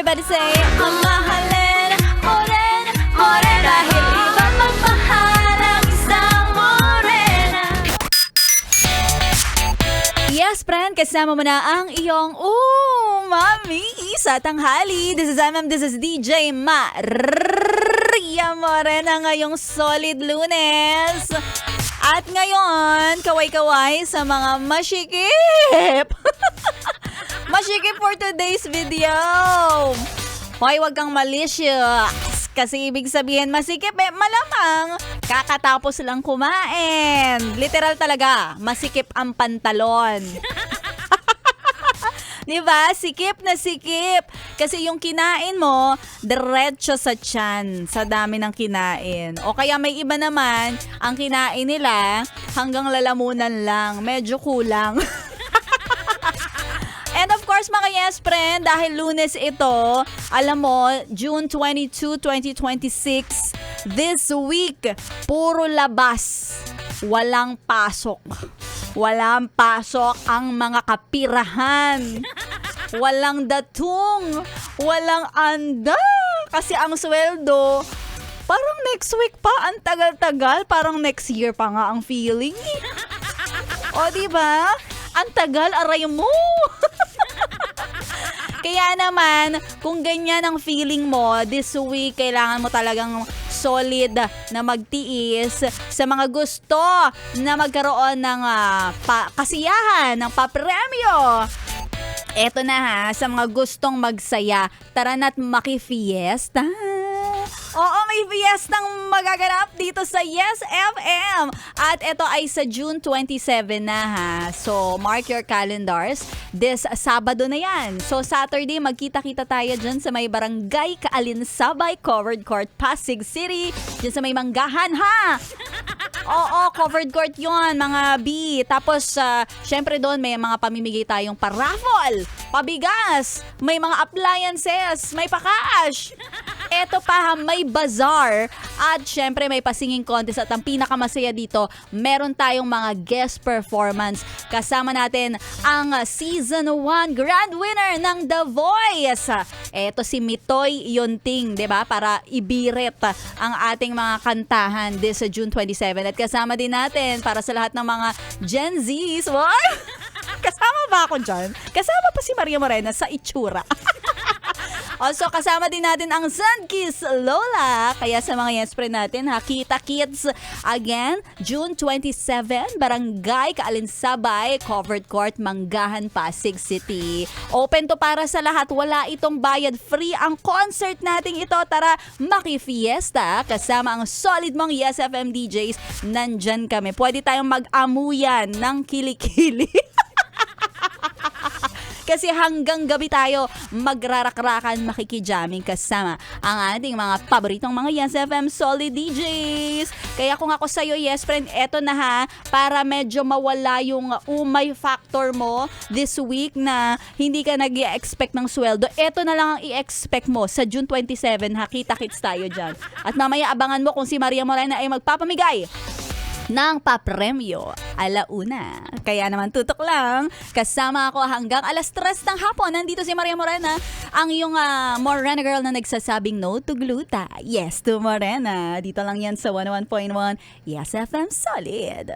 Everybody say, mamahalin mo rin, morena. Dahil iba magmahal ang isang morena. Yes, friend, kasama mo na ang iyong mami sa tanghali. This is this is DJ Maria Morena ngayong solid Lunes. At ngayon, kaway-kaway sa mga masikip. Masikip for today's video. Hoy, wag kang malicious. Kasi ibig sabihin masikip, malamang kakatapos lang kumain. Literal talaga, masikip ang pantalon. Diba? Sikip na sikip. Kasi yung kinain mo, diretso sa tiyan, sa dami ng kinain. O kaya may iba naman, ang kinain nila, hanggang lalamunan lang. Medyo kulang. And of course, mga yes friend, dahil Lunes ito, alam mo, June 22, 2026, this week, puro labas. Walang pasok. Walang pasok ang mga kapirahan. Walang datung. Walang anda. Kasi ang sweldo, parang next week pa. Ang tagal-tagal. Parang next year pa nga ang feeling. O, diba? Ang tagal, aray mo. Kaya naman, kung ganyan ang feeling mo, this week, kailangan mo talagang solid na magtiis sa mga gusto na magkaroon ng kasiyahan, ng papremyo. Eto na ha, sa mga gustong magsaya, tara na't makifiesta. Oo, may fiestang magaganap dito sa Yes FM. At ito ay sa June 27 na ha. So, mark your calendars. This Sabado na yan. So, Saturday, magkita-kita tayo dyan sa may Barangay Kaalinsabay, Covered Court, Pasig City. Dyan sa may Manggahan ha. Oo, covered court yun, mga B. Tapos, syempre doon may mga pamimigay tayong paraffol, pabigas, may mga appliances, may pa-cash. Eto pa, may bazaar. At syempre may pasinging contest. At ang pinakamasaya dito, meron tayong mga guest performance. Kasama natin ang Season 1 Grand Winner ng The Voice. Eto si Mitoy Yunting, 'di ba? Para ibirit ang ating mga kantahan this June 27. At kasama din natin para sa lahat ng mga Gen Zs. What? Kasama ba ako dyan? Kasama pa si Maria Morena sa itsura. Also, kasama din natin ang Sunkiss Lola. Kaya sa mga yes friend natin, Kita Kids. Again, June 27, Barangay Kaalinsabay, Covered Court, Manggahan, Pasig City. Open to para sa lahat. Wala itong bayad. Free ang concert nating ito. Tara, makifiesta. Kasama ang solid mong Yes FM DJs. Nandyan kami. Pwede tayong mag-amuyan ng kilikili. Kasi hanggang gabi tayo magrarakrakan, makikijaming kasama ang ating mga paboritong mga Yes FM solid DJs. Kaya kung ako sa'yo, yes friend, eto na ha, para medyo mawala yung umay factor mo this week na hindi ka nag-i-expect ng sweldo. Eto na lang ang i-expect mo sa June 27 ha, kita-kits tayo dyan. At mamaya abangan mo kung si Maria Morena ay magpapamigay ng papremyo alauna. Kaya naman tutok lang. Kasama ako hanggang alas 3 ng hapon. Nandito si Maria Morena, ang iyong Morena girl na nagsasabing no to gluta. Yes to Morena. Dito lang yan sa 101.1 Yes FM Solid.